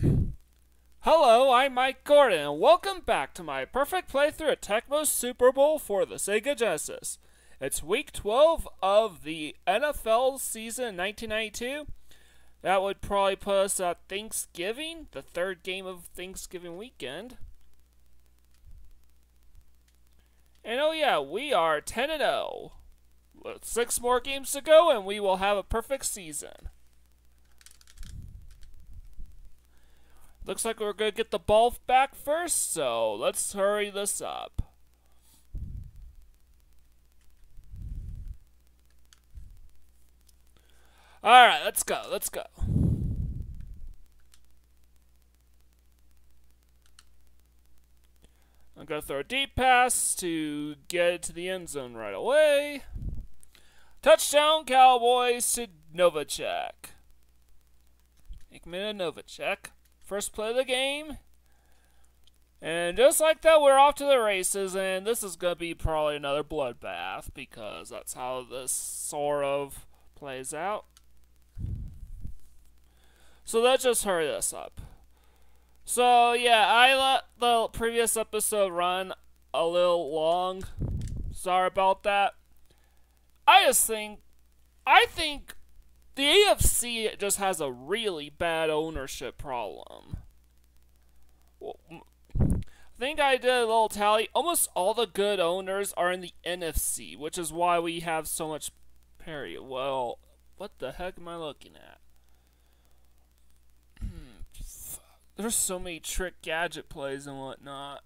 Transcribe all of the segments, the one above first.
Hello, I'm Mike Gordon, and welcome back to my perfect playthrough at Tecmo Super Bowl for the Sega Genesis. It's week 12 of the NFL season 1992. That would probably put us at Thanksgiving, the third game of Thanksgiving weekend. And oh yeah, we are 10-0. With 6 more games to go, and we will have a perfect season. Looks like we're going to get the ball back first, so let's hurry this up. Alright, let's go. I'm going to throw a deep pass to get it to the end zone right away. Touchdown, Cowboys to Novacek. Aikman to Novacek. First play of the game. And just like that, we're off to the races, and this is going to be probably another bloodbath, because that's how this sort of plays out. So let's just hurry this up. So yeah, I let the previous episode run a little long. Sorry about that. I think the AFC just has a really bad ownership problem. I think I did a little tally. Almost all the good owners are in the NFC, which is why we have so much parity. Well, what the heck am I looking at? There's so many trick gadget plays and whatnot.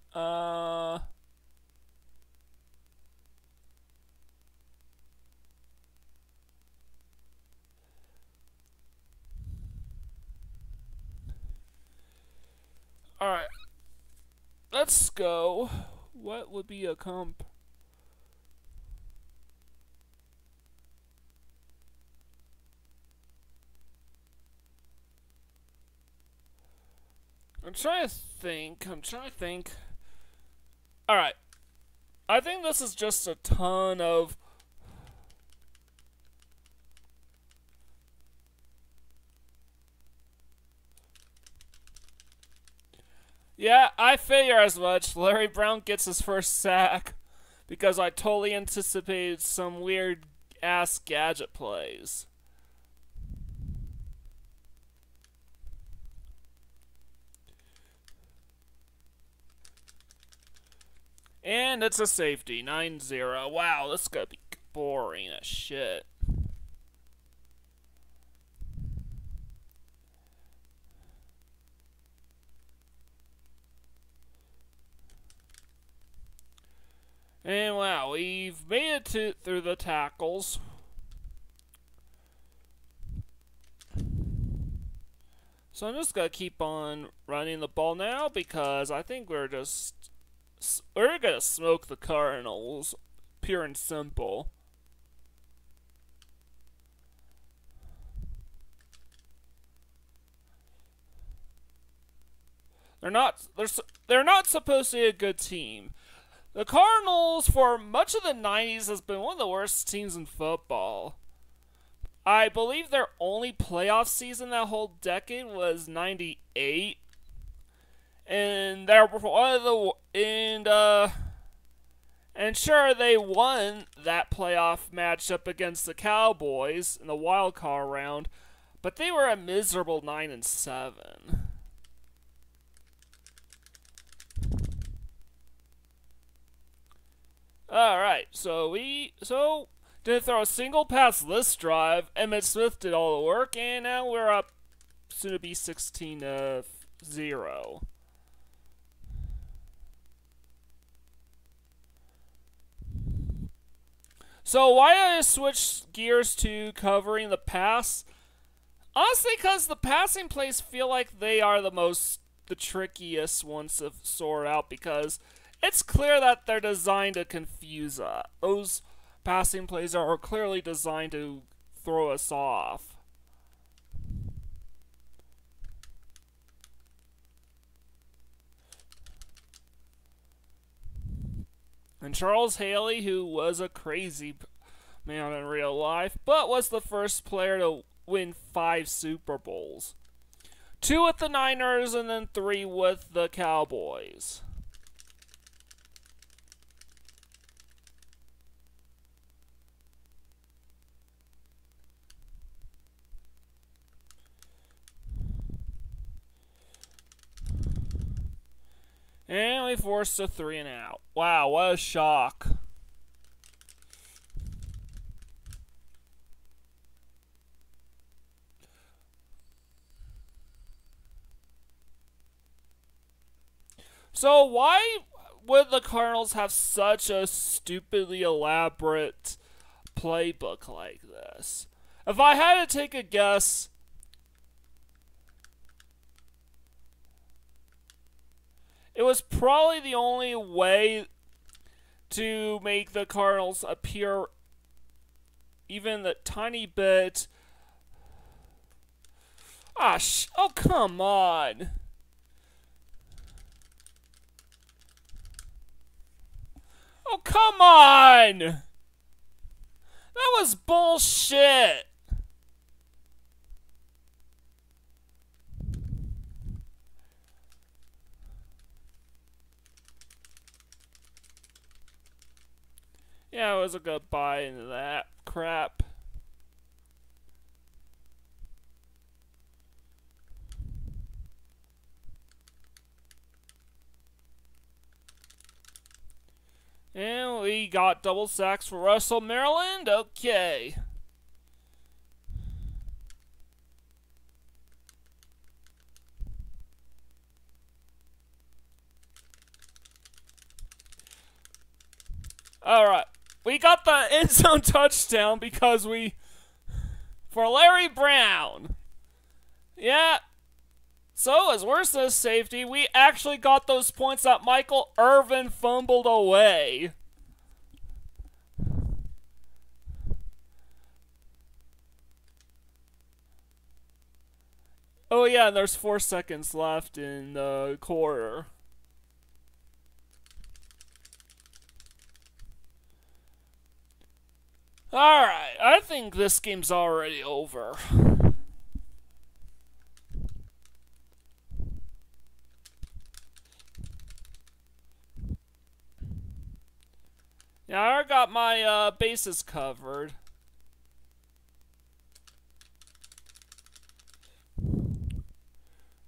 Alright. Let's go. What would be a comp? I'm trying to think. Alright. I think this is just a ton of... Yeah, I figure as much. Larry Brown gets his first sack because I totally anticipated some weird-ass gadget plays. And it's a safety, 9-0. Wow, this is gonna be boring as shit. And wow, we've made it through the tackles. So I'm just gonna keep on running the ball now because I think we're gonna smoke the Cardinals, pure and simple. They're not supposed to be a good team. The Cardinals, for much of the 90s, has been one of the worst teams in football. I believe their only playoff season that whole decade was 98. And they're one of the... And sure, they won that playoff matchup against the Cowboys in the wild card round, but they were a miserable 9-7. Alright, so didn't throw a single pass this drive. Emmitt Smith did all the work, and now we're up soon to be 16-0. So why did I switch gears to covering the pass? Honestly, because the passing plays feel like they are the trickiest ones to sort out, because it's clear that they're designed to confuse us. Those passing plays are clearly designed to throw us off. And Charles Haley, who was a crazy man in real life, but was the first player to win 5 Super Bowls. 2 with the Niners, and then 3 with the Cowboys. And we forced a 3 and out. Wow, what a shock. So why would the Cardinals have such a stupidly elaborate playbook like this? If I had to take a guess, it was probably the only way to make the Cardinals appear even a tiny bit. Oh, come on. Oh, come on! That was bullshit! Yeah, it was a good buy into that crap. And we got double sacks for Russell, Maryland. Okay. Alright. We got the end zone touchdown because for Larry Brown. Yeah. So, as worse as safety, we actually got those points that Michael Irvin fumbled away. Oh yeah, and there's 4 seconds left in the quarter. Alright, I think this game's already over. Yeah, I got my bases covered.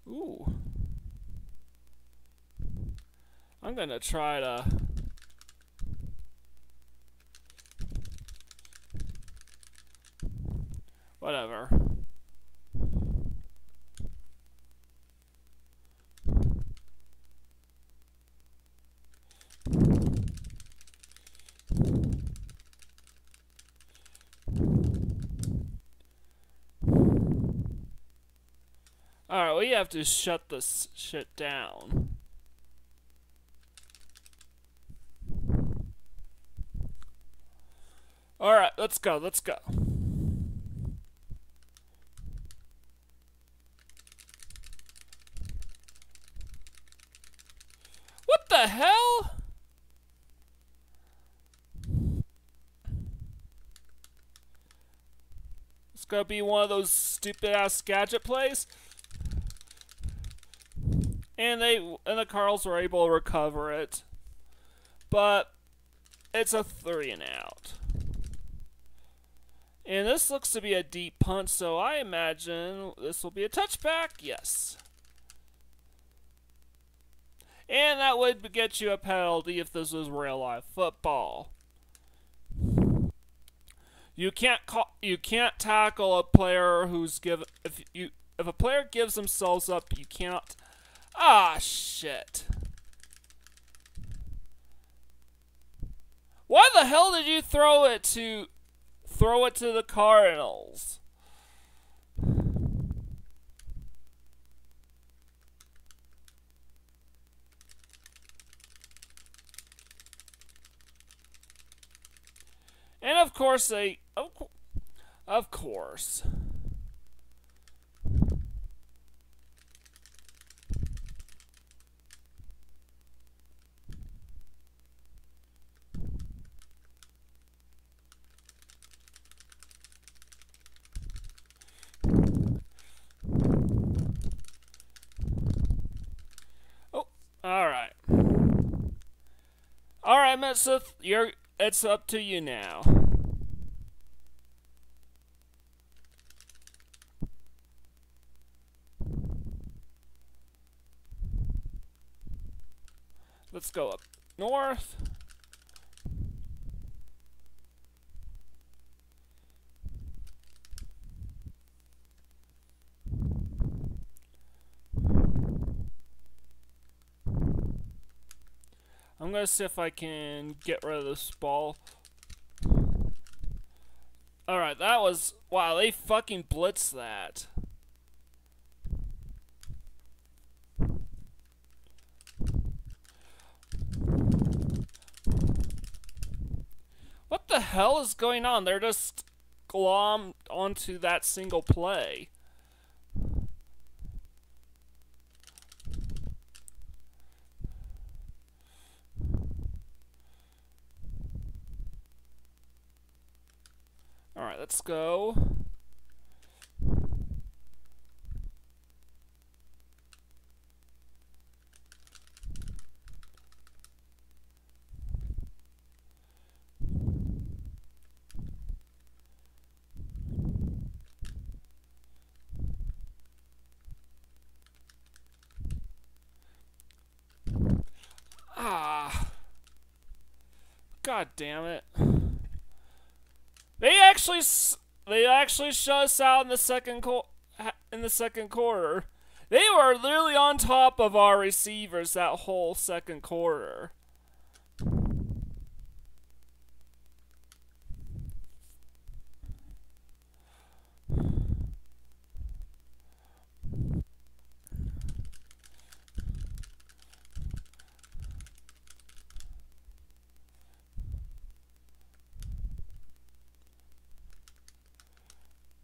Ooh. I'm gonna try to... Whatever. Alright, we have to shut this shit down. Alright, let's go, let's go. What the hell? It's gonna be one of those stupid ass gadget plays. And the Cardinals were able to recover it. But it's a 3 and out. And this looks to be a deep punt, so I imagine this will be a touchback. Yes. And that would get you a penalty if this was real life football. You can't tackle a player who's if a player gives themselves up, you cannot. Ah, shit. Why the hell did you throw it to the Cardinals? And of course of course. All right, Metsith, it's up to you now. Let's go up north. I'm gonna see if I can get rid of this ball. Alright, that was... Wow, they fucking blitzed that. What the hell is going on? They're just glommed onto that single play. Alright, let's go. Ah. God damn it. They actually shut us out in the second quarter. They were literally on top of our receivers that whole second quarter.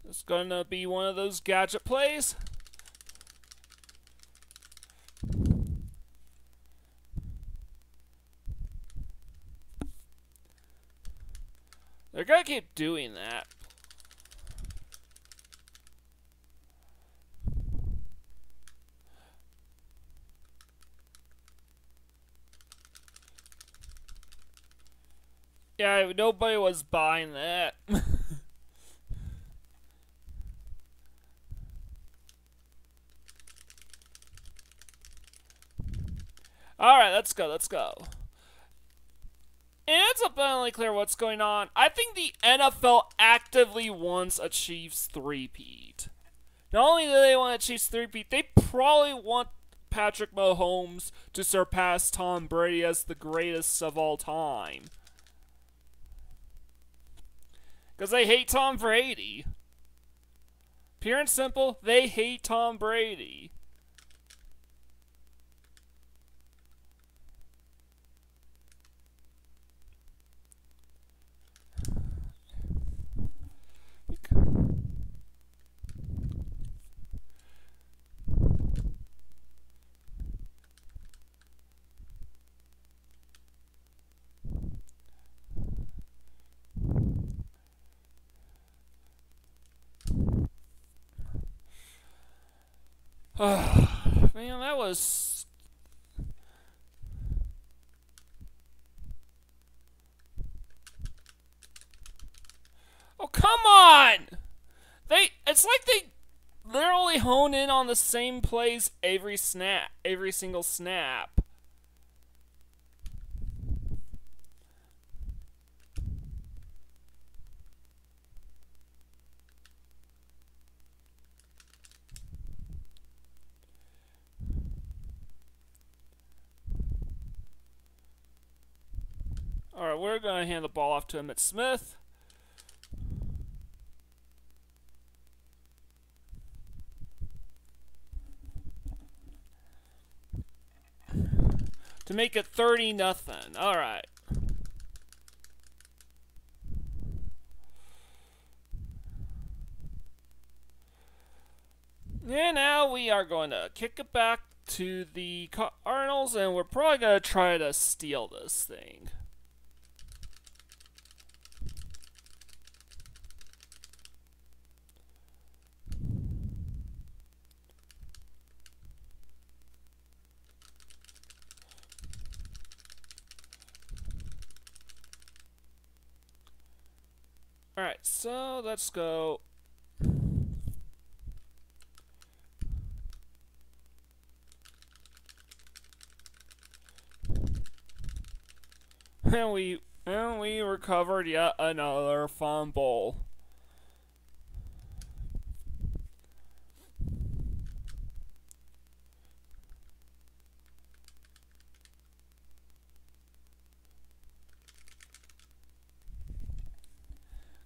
It's gonna be one of those gadget plays. They're gonna keep doing that. Yeah, nobody was buying that. Alright, let's go, let's go. And it's abundantly clear what's going on. I think the NFL actively wants a Chiefs three-peat. Not only do they want a Chiefs three-peat, they probably want Patrick Mahomes to surpass Tom Brady as the greatest of all time. Because they hate Tom Brady. Pure and simple, they hate Tom Brady. Man, that was... Oh, come on! It's like they literally hone in on the same plays every single snap. Alright, we're going to hand the ball off to Emmitt Smith. To make it 30-0. Alright. And now we are going to kick it back to the Cardinals, and we're probably going to try to steal this thing. Alright, so let's go. And we recovered yet another fumble.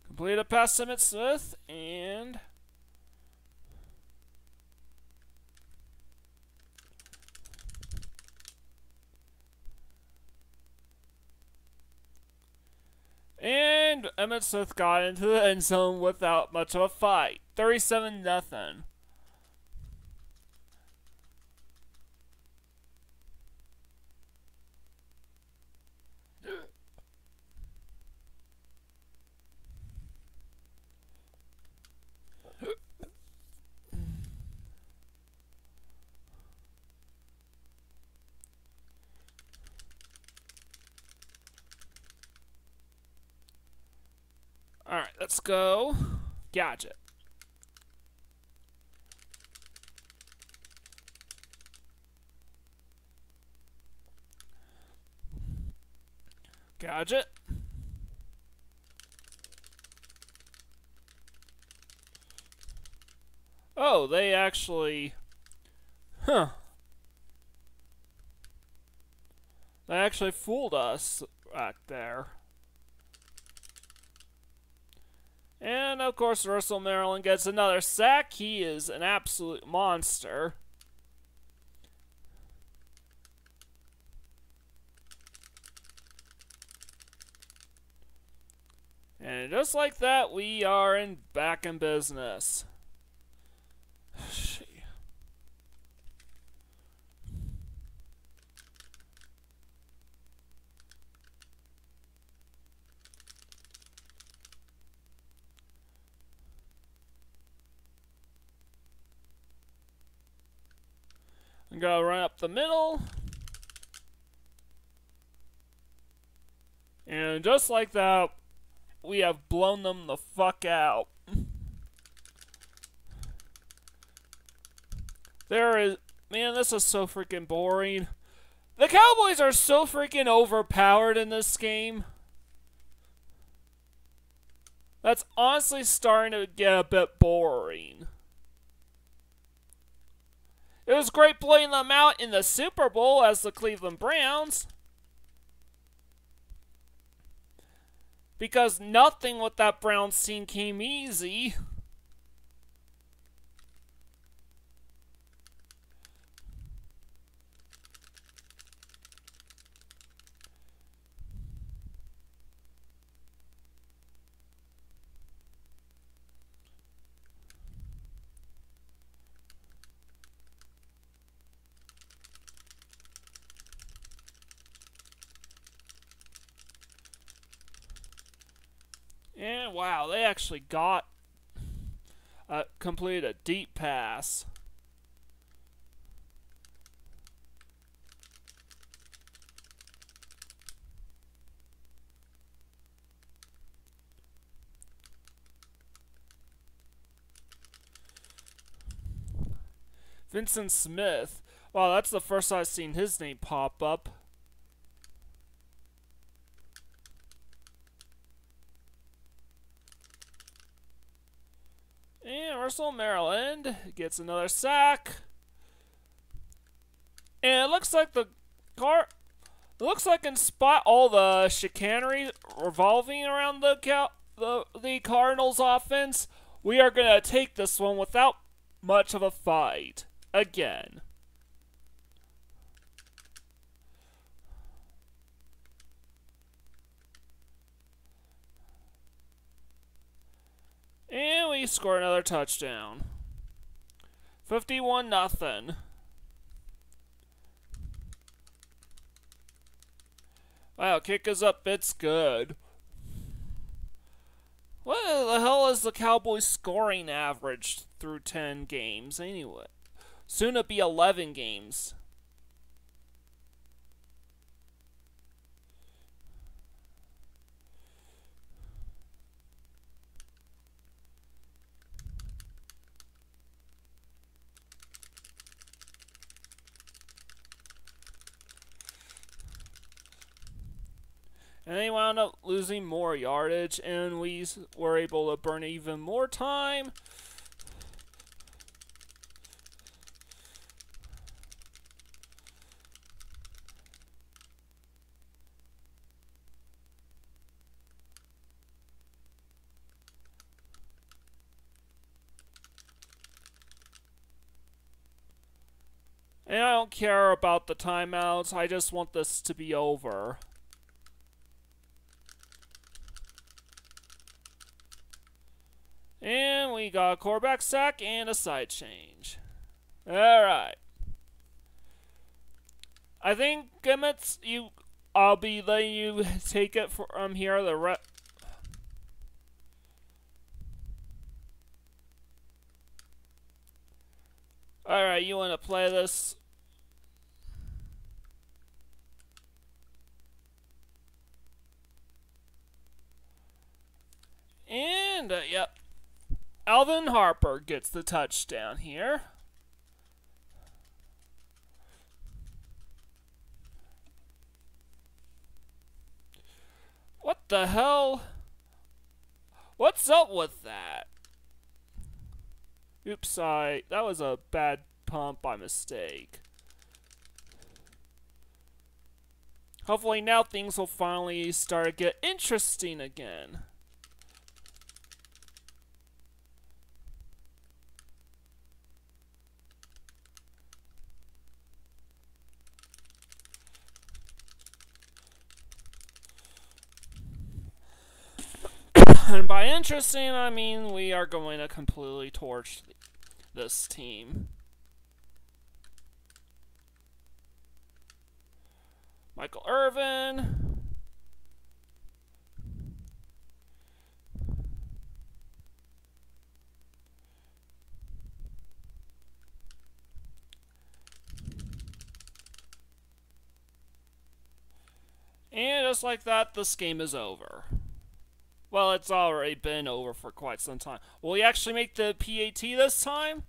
Complete a pass to Emmitt Smith, and Emmitt Smith got into the end zone without much of a fight. 37-0. Alright, let's go. Gadget. Gadget. Oh, they actually... Huh. They actually fooled us back there. And, of course, Russell Maryland gets another sack. He is an absolute monster. And just like that, we are back in business. I'm gonna run up the middle. And just like that, we have blown them the fuck out. Man, this is so freaking boring. The Cowboys are so freaking overpowered in this game. That's honestly starting to get a bit boring. It was great playing them out in the Super Bowl as the Cleveland Browns. Because nothing with that Browns team came easy. And wow, they actually completed a deep pass. Vincent Smith. Wow, that's the first I've seen his name pop up. And Russell Maryland gets another sack. And it looks like in spite all the chicanery revolving around the Cardinals offense, we are gonna take this one without much of a fight again. And we score another touchdown. 51-0. Wow, kick is up, it's good. What the hell is the Cowboys' scoring average through 10 games anyway? Soon to be 11 games. And they wound up losing more yardage, and we were able to burn even more time. And I don't care about the timeouts, I just want this to be over. And we got a quarterback sack and a side change. Alright. I think, Gimmets, I'll be letting you take it from here. Alright, you want to play this? And, yep. Alvin Harper gets the touchdown here. What the hell? What's up with that? Oops, that was a bad pump by mistake. Hopefully now things will finally start to get interesting again. And by interesting, I mean we are going to completely torch this team. Michael Irvin. And just like that, this game is over. Well, it's already been over for quite some time. Will he actually make the PAT this time?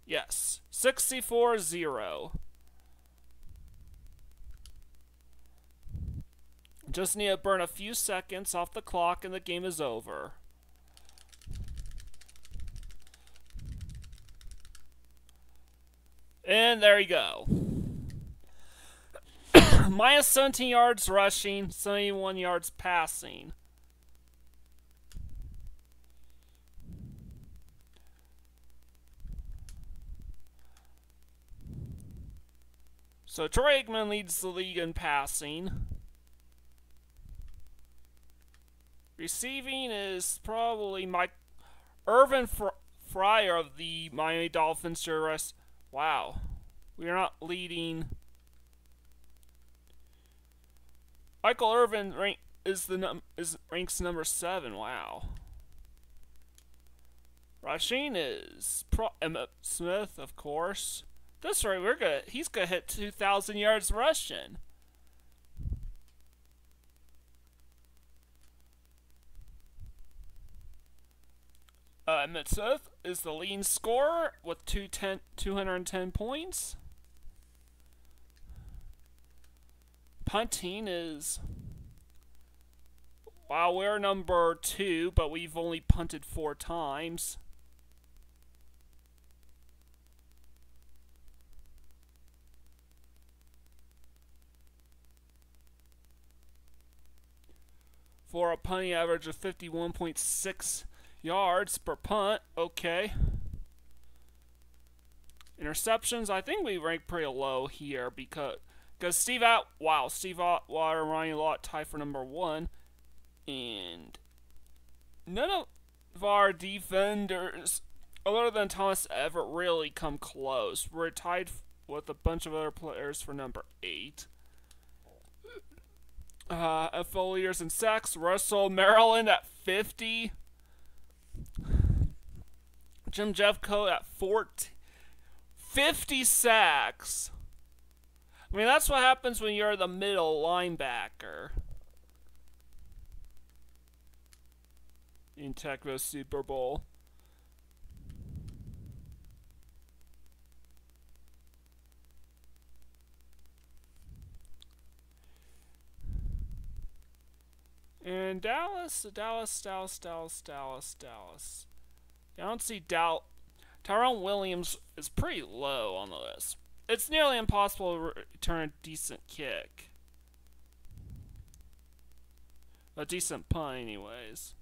Yes. 64-0. Just need to burn a few seconds off the clock and the game is over. And there you go. Minus 17 yards rushing, 71 yards passing. So Troy Aikman leads the league in passing. Receiving is probably Irvin Fryer of the Miami Dolphins. Wow. We are not leading. Michael Irvin ranks number 7. Wow. Rushing is Emmitt Smith, of course. That's right. He's gonna hit 2,000 yards rushing. Emmitt Smith is the leading scorer with 210 points. Punting is... Wow, we're number 2, but we've only punted 4 times. For a punting average of 51.6 yards per punt. Okay. Interceptions, I think we rank pretty low here because Steve Atwater and Ryan Lott tie for number 1. And none of our defenders, other than Thomas Everett, really come close. We're tied with a bunch of other players for number 8. FO leaders in sacks, Russell Maryland at 50. Jim Jeffcoat at 50 sacks. I mean, that's what happens when you're the middle linebacker in Tecmo Super Bowl. And Dallas. I don't see Tyrone Williams is pretty low on the list. It's nearly impossible to return a decent kick. A decent punt, anyways.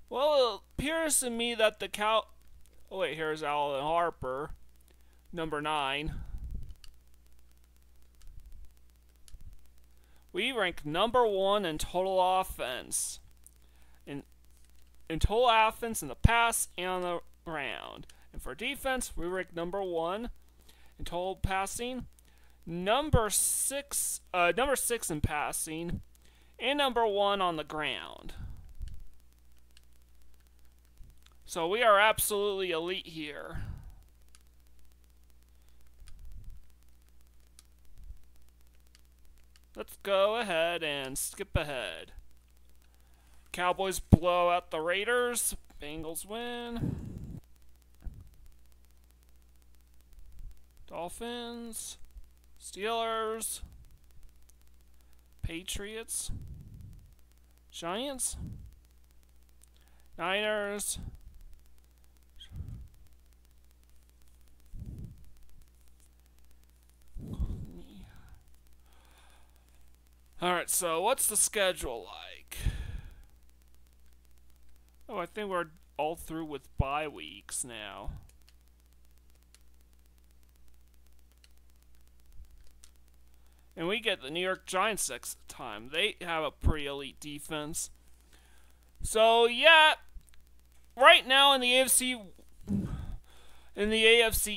Well, it appears to me that the Oh wait, here's Alan Harper, number 9. We rank number 1 in total offense. In total offense in the pass and on the ground. And for defense, we rank number 1 in total passing, number 6 in passing, and number 1 on the ground. So we are absolutely elite here. Let's go ahead and skip ahead. Cowboys blow out the Raiders. Bengals win. Dolphins. Steelers. Patriots. Giants. Niners. Alright, so what's the schedule like? Oh, I think we're all through with bye weeks now. And we get the New York Giants next time. They have a pretty elite defense. So, yeah, right now in the AFC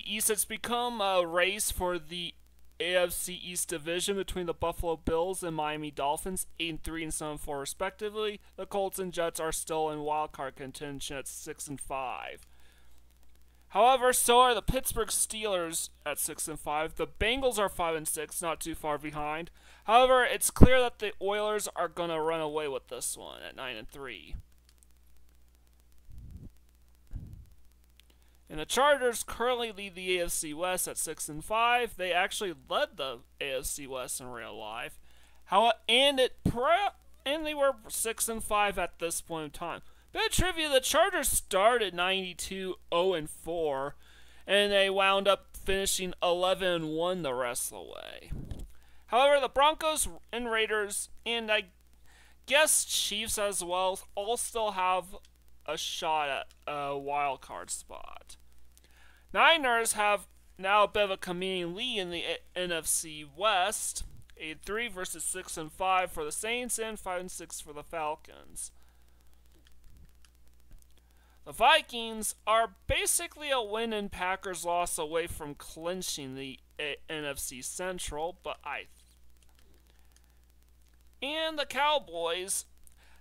East, it's become a race for the AFC East division between the Buffalo Bills and Miami Dolphins, 8-3 and 7-4 respectively. The Colts and Jets are still in wildcard contention at 6-5. However, so are the Pittsburgh Steelers at 6-5. The Bengals are 5-6, not too far behind. However, it's clear that the Oilers are gonna run away with this one at 9-3. And the Chargers currently lead the AFC West at 6-5. They actually led the AFC West in real life. And they were 6-5 at this point in time. Bit of trivia: the Chargers started 92-0-4, and they wound up finishing 11-1 the rest of the way. However, the Broncos and Raiders, and I guess Chiefs as well, all still have a shot at a wild card spot. Niners have now a bit of a commanding lead in the NFC West, 8-3 versus 6-5 for the Saints and 5-6 for the Falcons. The Vikings are basically a win and Packers loss away from clinching the NFC Central, and the Cowboys,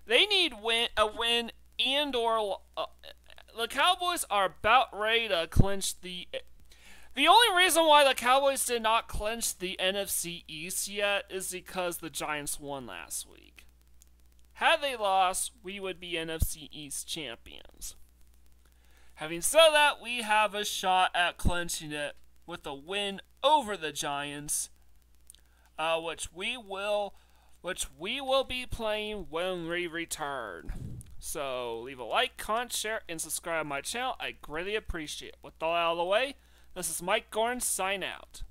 they need a win the Cowboys are about ready to clinch the only reason why the Cowboys did not clinch the NFC East yet is because the Giants won last week. Had they lost, we would be NFC East champions. Having said that, we have a shot at clinching it with a win over the Giants, which we will be playing when we return. So leave a like, comment, share, and subscribe to my channel. I greatly appreciate it. With all out of the way, this is Mike Gorn, sign out.